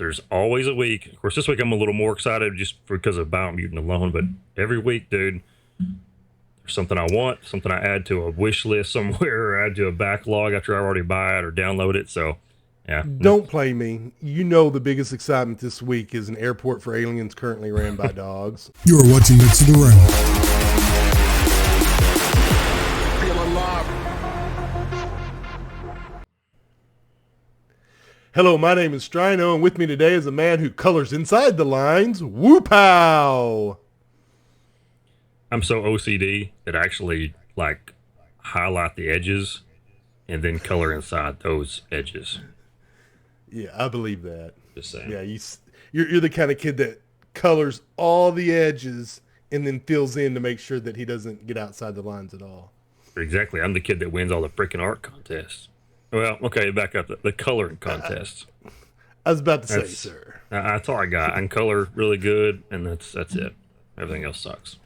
There's always a week. Of course, this week I'm a little more excited just because of Biomutant alone. But every week, dude, there's something I want, something I add to a wish list somewhere, or add to a backlog after I already buy it or download it. So, yeah. Don't play me. You know the biggest excitement this week is an airport for aliens currently ran by dogs. You are watching Next to the Rim. Hello, my name is Strino, and with me today is a man who colors inside the lines, Woo-Pow! I'm so OCD that I actually like highlight the edges and then color inside those edges. Yeah, I believe that. Just saying. Yeah, you're the kind of kid that colors all the edges and then fills in to make sure that he doesn't get outside the lines at all. Exactly. I'm the kid that wins all the freaking art contests. Well, okay, back up. The coloring contests. I was about to say, sir. That's all I got. I can color really good, and that's it. Everything else sucks.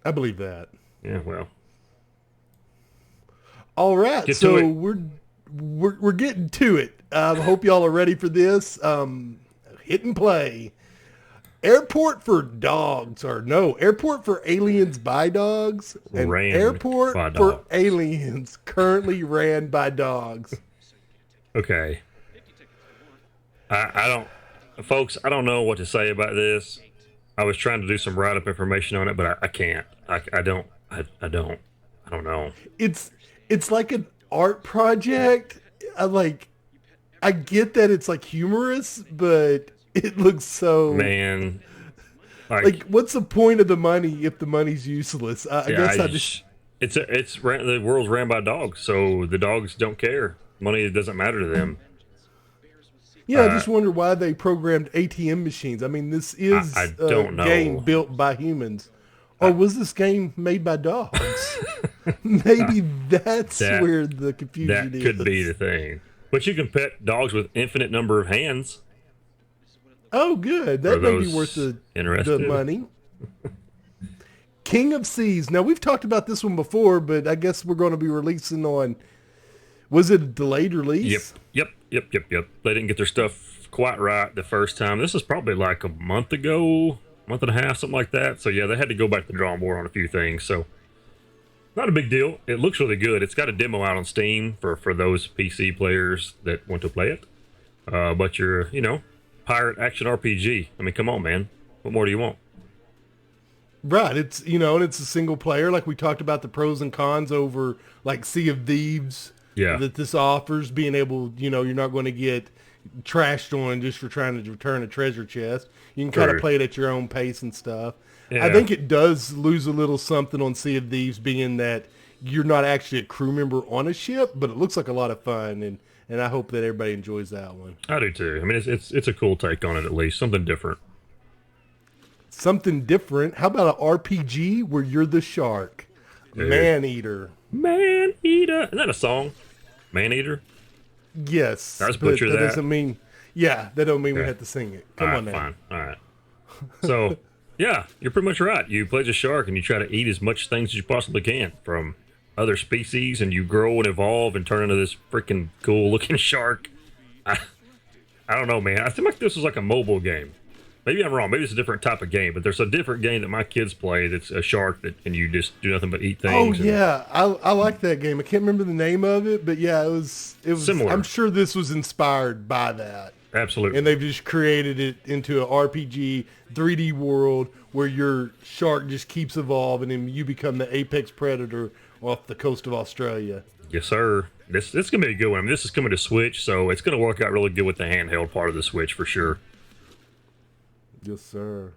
I believe that. Yeah, well. All right, so we're getting to it. I hope y'all are ready for this. Hit and play. Airport for dogs, or no, airport for aliens by dogs, and airport for aliens currently ran by dogs. Okay. I don't know what to say about this. I was trying to do some write-up information on it, but I can't. I don't know. It's like an art project. I get that it's like humorous, but it looks so... Man. Like, what's the point of the money if the money's useless? The world's ran by dogs, so the dogs don't care. Money doesn't matter to them. Yeah, I just wonder why they programmed ATM machines. I mean, this is I don't know. Game built by humans. Or was this game made by dogs? Maybe that's where the confusion is. That could be the thing. But you can pet dogs with infinite number of hands. Oh, good. That may be worth the money. King of Seas. Now, we've talked about this one before, but I guess we're going to be releasing on... Was it a delayed release? Yep. They didn't get their stuff quite right the first time. This is probably like a month ago, month and a half, something like that. So, yeah, they had to go back to the drawing board on a few things. So, not a big deal. It looks really good. It's got a demo out on Steam for those PC players that want to play it. But you're, pirate action RPG. I mean, come on, man. What more do you want? Right. It's, and it's a single player. Like we talked about the pros and cons over like Sea of Thieves. Yeah. That this offers, being able, you're not going to get trashed on just for trying to return a treasure chest. You can kind of play it at your own pace and stuff. Yeah. I think it does lose a little something on Sea of Thieves, being that you're not actually a crew member on a ship, but it looks like a lot of fun, and I hope that everybody enjoys that one. I do too. I mean, it's a cool take on it, at least something different. Something different. How about an RPG where you're the shark? Man-eater. Man-eater. Isn't that a song? Man-eater? Yes. I just butchered that. That doesn't mean... Yeah, that don't mean we have to sing it. Come on now. Fine. All right. So, yeah, you're pretty much right. You play as a shark and you try to eat as much things as you possibly can from other species, and you grow and evolve and turn into this freaking cool-looking shark. I don't know, man. I feel like this was like a mobile game. Maybe I'm wrong. Maybe it's a different type of game, but there's a different game that my kids play that's a shark and you just do nothing but eat things. Oh, yeah. I like that game. I can't remember the name of it, but yeah, it was similar. I'm sure this was inspired by that. Absolutely. And they've just created it into an RPG 3D world where your shark just keeps evolving and you become the apex predator off the coast of Australia. Yes, sir. This is going to be a good one. I mean, this is coming to Switch, so it's going to work out really good with the handheld part of the Switch for sure. Yes, sir.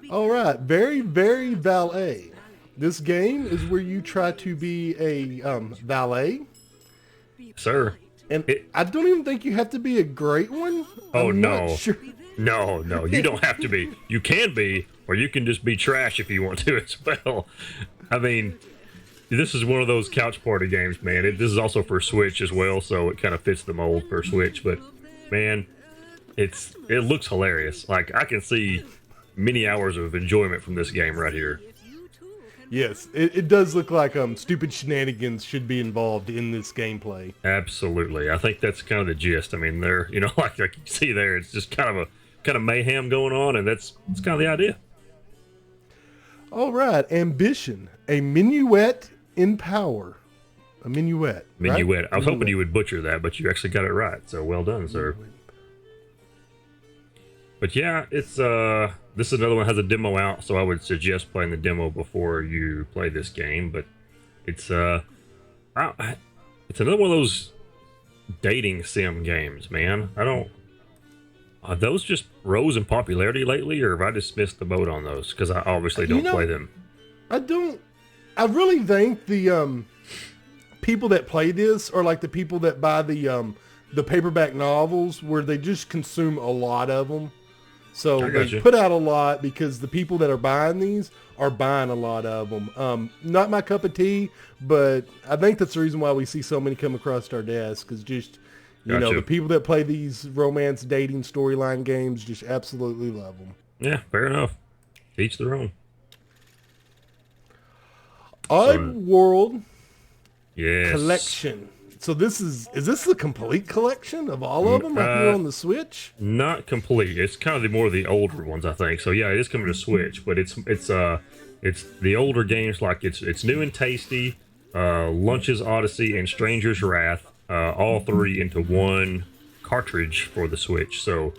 All right. Very, very valet. This game is where you try to be a valet. Sir. And I don't even think you have to be a great one. Oh, I'm no. Not sure. No. You don't have to be. You can be, or you can just be trash if you want to as well. I mean, this is one of those couch party games, man. This is also for Switch as well, so it kind of fits the mold for Switch. But, man... It looks hilarious. Like, I can see many hours of enjoyment from this game right here. Yes, it does look like stupid shenanigans should be involved in this gameplay. Absolutely. I think that's kind of the gist. I mean, they're, like you see there, it's just kind of mayhem going on, and that's kind of the idea. All right, ambition, a minuet in power. A minuet. Minuet. Right? I was hoping you would butcher that, but you actually got it right. So well done, sir. But yeah, it's this is another one that has a demo out, so I would suggest playing the demo before you play this game. But it's it's another one of those dating sim games, man. I don't. Are those just rose in popularity lately, or have I just missed the boat on those? Because I obviously don't play them. I don't. I really think the people that play this are like the people that buy the paperback novels, where they just consume a lot of them. So they put out a lot because the people that are buying these are buying a lot of them. Not my cup of tea, but I think that's the reason why we see so many come across our desk, is just, you know, the people that play these romance dating storyline games just absolutely love them. Yeah, fair enough. Each their own. Oddworld Collection. So is this the complete collection of all of them right here on the Switch? Not complete. It's kind of the older ones, I think. So yeah, it is coming to Switch, but it's the older games, like it's New and Tasty, Lunch's Odyssey, and Stranger's Wrath, all three into one cartridge for the Switch. So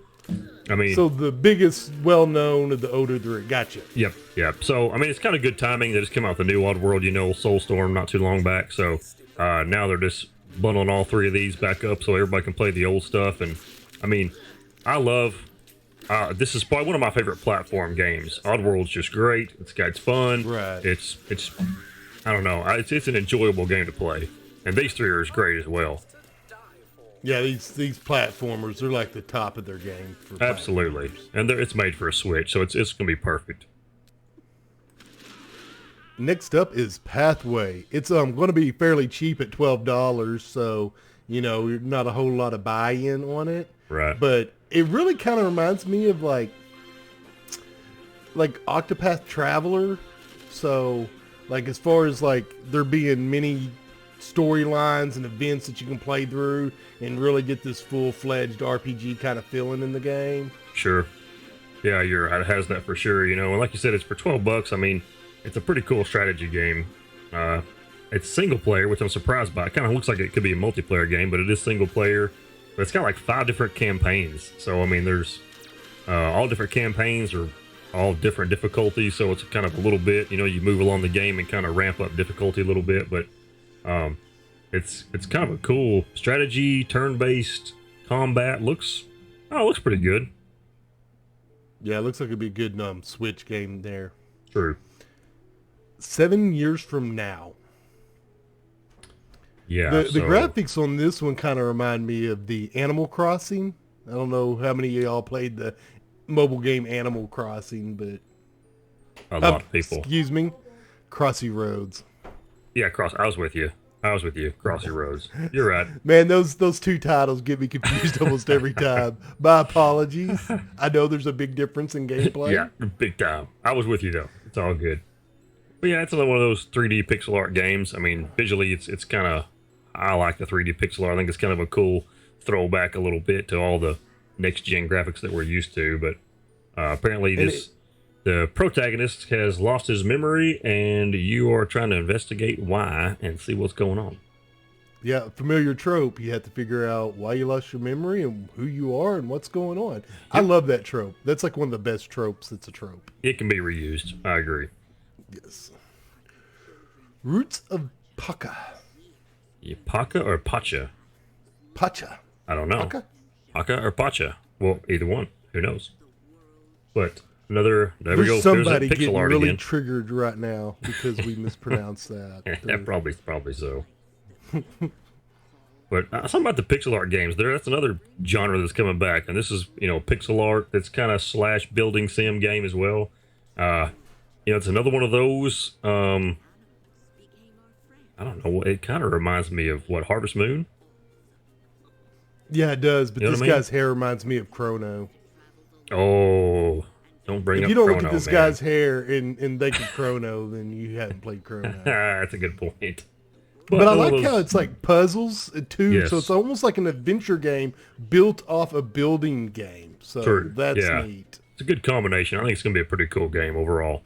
I mean, so the biggest, well-known of the older three. Gotcha. Yep. So I mean, it's kind of good timing. They just came out with the new Oddworld, Soulstorm, not too long back. So now they're just bundling all three of these back up so everybody can play the old stuff. And I mean, I love this is probably one of my favorite platform games. Oddworld's just great. It's fun. Right. It's I don't know. It's an enjoyable game to play, and these three are as great as well. Yeah, these platformers, they're like the top of their game. Absolutely, and it's made for a Switch, so it's gonna be perfect. Next up is Pathway. It's going to be fairly cheap at $12, so not a whole lot of buy-in on it. Right. But it really kind of reminds me of like Octopath Traveler. So like as far as like there being many storylines and events that you can play through and really get this full-fledged RPG kind of feeling in the game. Sure. Yeah, it has that for sure. And like you said, it's for $12. I mean, it's a pretty cool strategy game. It's single player, which I'm surprised by. It kind of looks like it could be a multiplayer game, but it is single player. But it's got like 5 different campaigns. So, I mean, there's all different campaigns are all different difficulties. So it's kind of a little bit, you move along the game and kind of ramp up difficulty a little bit. But it's kind of a cool strategy, turn-based combat. Looks pretty good. Yeah, it looks like it'd be a good Switch game there. True. 7 years from now. Yeah. The graphics on this one kind of remind me of the Animal Crossing. I don't know how many of y'all played the mobile game Animal Crossing, but a lot of people. Excuse me, Crossy Roads. Yeah, I was with you. Crossy Roads. You're right. Man, those two titles get me confused almost every time. My apologies. I know there's a big difference in gameplay. Yeah, big time. I was with you though. It's all good. But yeah, it's another one of those 3D pixel art games. I mean, visually, it's kind of. I like the 3D pixel art. I think it's kind of a cool throwback a little bit to all the next gen graphics that we're used to. But apparently, the protagonist has lost his memory, and you are trying to investigate why and see what's going on. Yeah, familiar trope. You have to figure out why you lost your memory and who you are and what's going on. Yep. I love that trope. That's like one of the best tropes that's a trope. It can be reused. I agree. Yes. Roots of Pacha. Yeah, Pacha or Pacha? Pacha. I don't know. Pacha or Pacha? Well, either one. Who knows? But there we go. Somebody There's getting art really again. Triggered right now because we mispronounced that. Yeah, probably so. But something about the pixel art games. That's another genre that's coming back, and this is pixel art that's kind of / building sim game as well. It's another one of those. I don't know. It kind of reminds me of Harvest Moon. Yeah, it does. But this guy's hair reminds me of Chrono. Oh, Don't bring If up you don't Chrono, look at this man. guy's hair and think of Chrono, then you haven't played Chrono. That's a good point. But I all like those- how it's like puzzles too. Yes. So it's almost like an adventure game built off a building game. So True. that's Yeah. neat. It's a good combination. I think it's going to be a pretty cool game overall.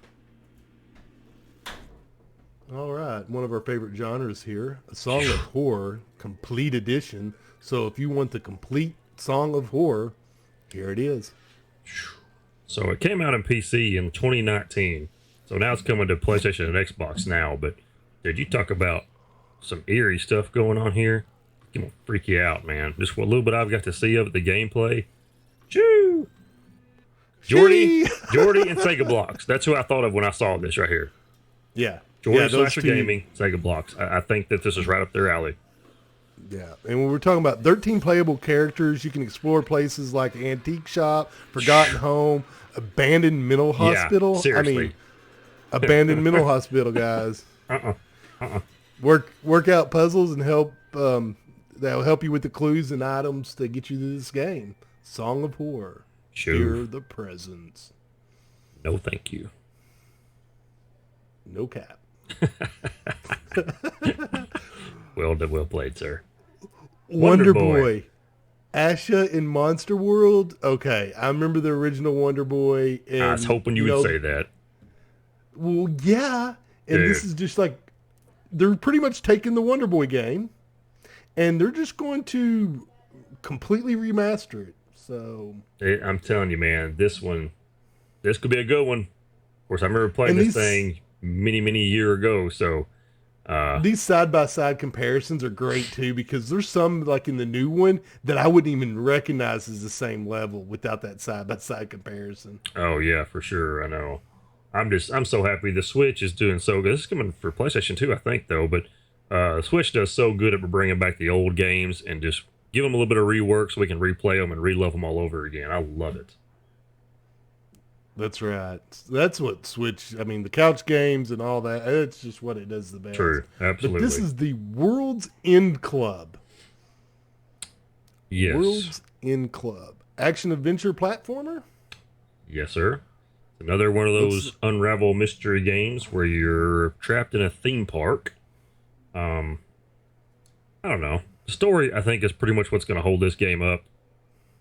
All right, one of our favorite genres here, a Song of Horror Complete Edition. So if you want the complete Song of Horror, here it is. So it came out on PC in 2019. So now it's coming to PlayStation and Xbox now. But dude, you talk about some eerie stuff going on here. It's gonna freak you out, man. Just what little bit I've got to see of it, the gameplay. Choo! Jordy and Sega Blocks. That's who I thought of when I saw this right here. Yeah. Jordy yeah, those Slasher two. Gaming, Sega Blocks. I think that this is right up their alley. Yeah, and when we're talking about 13 playable characters, you can explore places like Antique Shop, Forgotten Home, Abandoned Mental Hospital. seriously. I mean, Abandoned Mental Hospital, guys. Work out puzzles and help. That'll help you with the clues and items to get you to this game. Song of Horror. Sure. Hear the presence. No, thank you. No cap. Well played, sir. Wonder Boy. Boy. Asha in Monster World. Okay, I remember the original Wonder Boy. And, I was hoping you would say that. Well, yeah. And this Dude. is just like, they're pretty much taking the Wonder Boy game and they're just going to completely remaster it. So, I'm telling you, man, this could be a good one. Of course, I remember playing And this these- thing many year ago. So, these side-by-side comparisons are great too, because there's some like in the new one that I wouldn't even recognize as the same level without that side-by-side comparison. oh yeah, for sure. I know. I'm so happy the Switch is doing so good. This is coming for PlayStation 2, I think, though. But the Switch does so good at bringing back the old games and just give them a little bit of rework so we can replay them and relive them all over again. I love it. That's right. That's what Switch, I mean, the couch games and all that, it's just what it does the best. True, absolutely. But this is the World's End Club. Yes. World's End Club. Action adventure platformer? Yes, sir. Another one of those unravel mystery games where you're trapped in a theme park. I don't know. The story, I think, is pretty much what's going to hold this game up.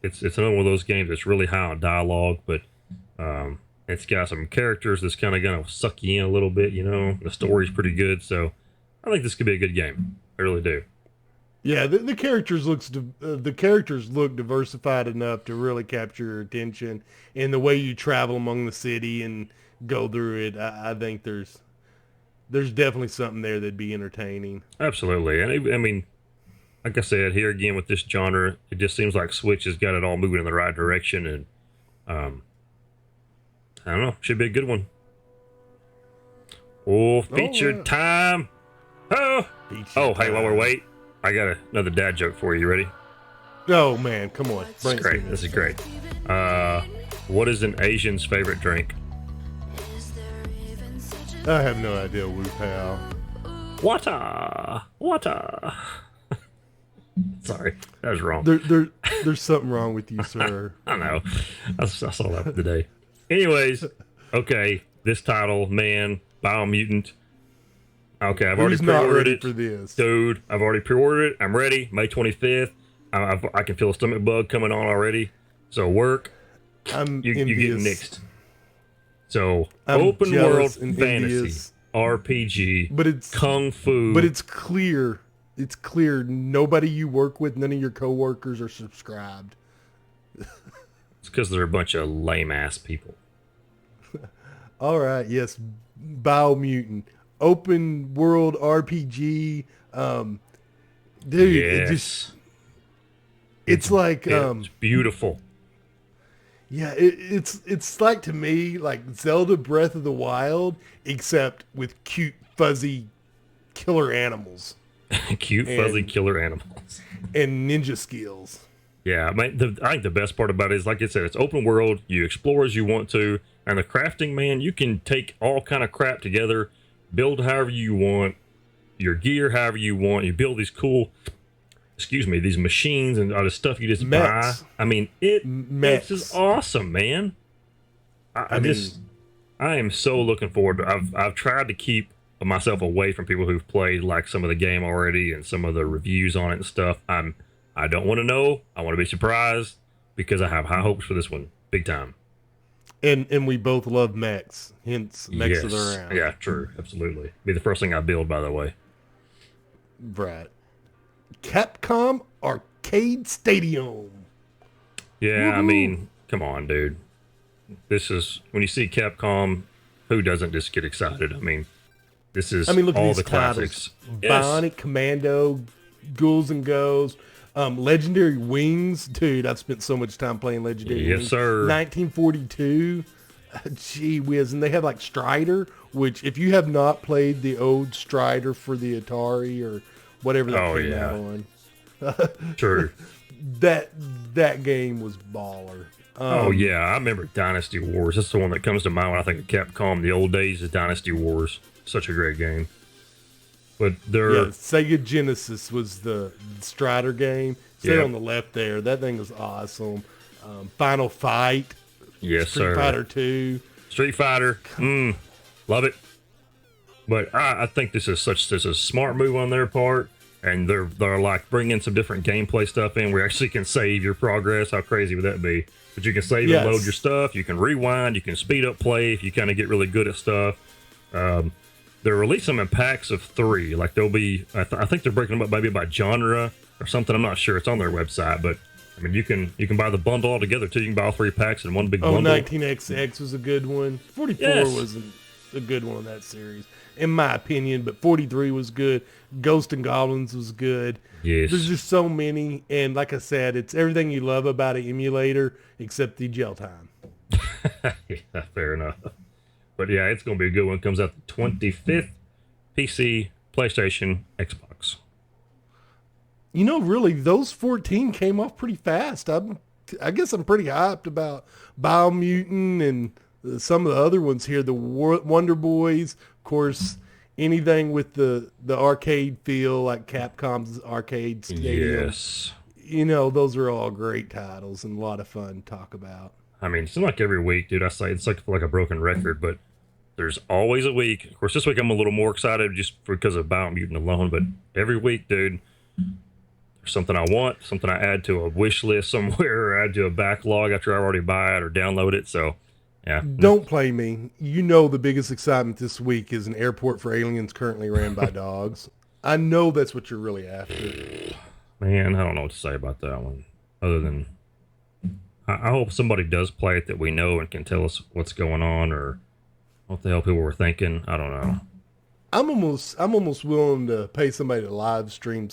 It's another one of those games that's really high on dialogue, but it's got some characters that's kind of going to suck you in a little bit, you know. The story's pretty good, so I think this could be a good game. I really do. Yeah, the characters the characters look diversified enough to really capture your attention, and the way you travel among the city and go through it, I think there's definitely something there that'd be entertaining. Absolutely. And I mean, like I said, here again with this genre, it just seems like Switch has got it all moving in the right direction. And I don't know. Should be a good one. Oh, featured yeah. time. Oh, Featured hey, while we're time. waiting, I got another dad joke for you. You ready? Oh man, come on, This bring is it to great. me. This is great. What is an Asian's favorite drink? I have no idea, Wu Pal. Water. Sorry, that was wrong. There's something wrong with you, sir. I know. I saw that today. Anyways, okay, this title, man, Biomutant. Okay, I've already Who's not pre-ordered ready it. for this? Dude, I've already pre-ordered it. I'm ready. May 25th. I can feel a stomach bug coming on already. So work, I'm you get envious. nixed. So I'm open jealous world and fantasy, envious. RPG, But it's kung fu. But it's clear. It's clear. Nobody you work with, none of your coworkers are subscribed. It's because they're a bunch of lame ass people. All right. Yes. Biomutant. Open world RPG. Dude, Yes, it's like, it's beautiful. yeah, it's like, to me, like Zelda Breath of the Wild, except with cute, fuzzy killer animals Cute, fuzzy And- killer animals. and ninja skills. Yeah, I think the best part about it is, like I said, it's open world. You explore as you want to, and the crafting, man, you can take all kind of crap together, build however you want, your gear however you want. You build these cool, these machines and all the stuff you just Mechs. buy. I mean, it's Mechs. just awesome, man. I am so looking forward to. I've tried to keep myself away from people who've played like some of the game already and some of the reviews on it and stuff. I don't want to know. I want to be surprised because I have high hopes for this one, big time. And we both love mechs, hence mechs of the round. Yeah, true, absolutely. Be the first thing I build, by the way. Right. Capcom Arcade Stadium. Yeah, Woo-hoo. I mean, come on, dude. This is when you see Capcom, who doesn't just get excited? I mean, this is look at all these the classics. Titles. Bionic Commando, Ghouls and Ghosts, Legendary Wings. Dude, I've spent so much time playing Legendary Wings. Yes, sir. 1942. Gee whiz. And they have like Strider, which if you have not played the old Strider for the Atari or whatever that came out on. True. That game was baller. Oh yeah, I remember Dynasty Wars. That's the one that comes to mind when I think of Capcom. The old days of Dynasty Wars. Such a great game. But Sega Genesis was the Strider game. Stay on the left there. That thing was awesome. Final Fight. Yes, Street Fighter 2. Street Fighter. Love it. But I think this is a smart move on their part. And they're like bringing some different gameplay stuff in where you actually can save your progress. How crazy would that be? But you can save and load your stuff. You can rewind. You can speed up play if you kind of get really good at stuff. They're releasing them in packs of 3. Like they'll be, I think they're breaking them up maybe by genre or something. I'm not sure. It's on their website, but I mean, you can buy the bundle all together too. You can buy all 3 packs in one big bundle. 19XX was a good one. 44 wasn't a good one in that series, in my opinion, but 43 was good. Ghost and Goblins was good. Yes. There's just so many, and like I said, it's everything you love about an emulator except the jail time. Yeah, fair enough. But yeah, it's going to be a good one. Comes out the 25th. PC, PlayStation, Xbox. You know, really, those 14 came off pretty fast. I guess I'm pretty hyped about Biomutant and some of the other ones here. The Wonder Boys, of course, anything with the arcade feel, like Capcom's Arcade Stadium. Yes. You know, those are all great titles and a lot of fun to talk about. I mean, it's like every week, dude. I say it's like a broken record, but there's always a week. Of course, this week I'm a little more excited just because of Biomutant alone, but every week, dude, there's something I want, something I add to a wish list somewhere or add to a backlog after I already buy it or download it. So, yeah. Don't play me. You know the biggest excitement this week is an airport for aliens currently ran by dogs. I know that's what you're really after. Man, I don't know what to say about that one. Other than, I hope somebody does play it that we know and can tell us what's going on or what the hell people were thinking. I don't know. I'm almost willing to pay somebody to live stream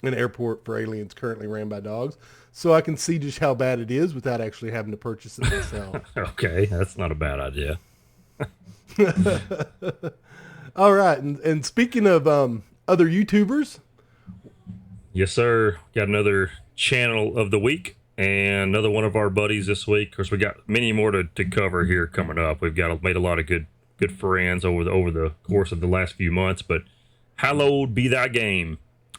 an airport for aliens currently ran by dogs, so I can see just how bad it is without actually having to purchase it myself. Okay, that's not a bad idea. All right, and speaking of other YouTubers, yes, sir. Got another channel of the week and another one of our buddies this week. Of course, we got many more to cover here coming up. We've made a lot of good friends over the course of the last few months. But hallowed be thy game.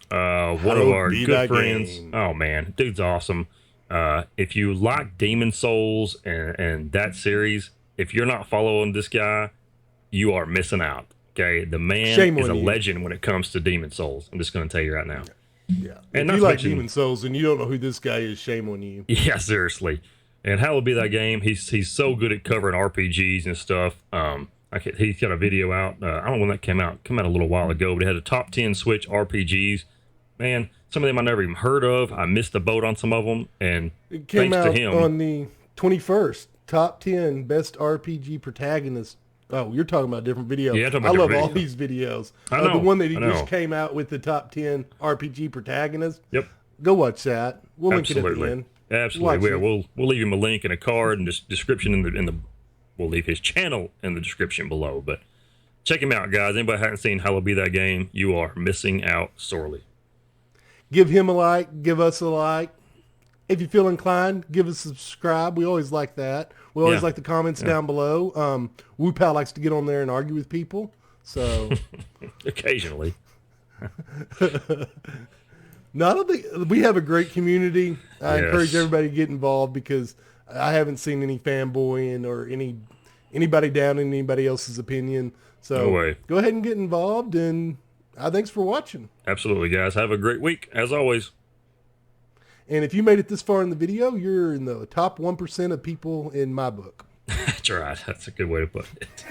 One of our good friends. Game. Oh man, dude's awesome. If you like Demon Souls and that series, if you're not following this guy, you are missing out. Okay, the man is a legend when it comes to Demon Souls. I'm just going to tell you right now. Yeah, and if you like Demon Souls and you don't know who this guy is, shame on you. Yeah, seriously. And hallowed be that game. He's so good at covering RPGs and stuff. He's got a video out. I don't know when that came out. Came out a little while ago, but it had a top 10 Switch RPGs. Man, some of them I never even heard of. I missed the boat on some of them, and it came thanks out to him on the 21st. Top 10 best RPG protagonists. Oh, you're talking about a different video. Yeah, I love all these videos. I know, the one that he just came out with the top 10 RPG protagonists. Yep. Go watch that. We'll link it at the end. Absolutely. We'll leave him a link and a card and description in the we'll leave his channel in the description below. But check him out, guys. Anybody hasn't seen Hallowed Be That Game, you are missing out sorely. Give him a like. Give us a like. If you feel inclined, give us a subscribe. We always like that. We always like the comments down below. Woo Pal likes to get on there and argue with people. So occasionally. We have a great community. I encourage everybody to get involved because I haven't seen any fanboying or anybody down in anybody else's opinion. So No way. Go ahead and get involved, and thanks for watching. Absolutely, guys. Have a great week, as always. And if you made it this far in the video, you're in the top 1% of people in my book. That's right. That's a good way to put it.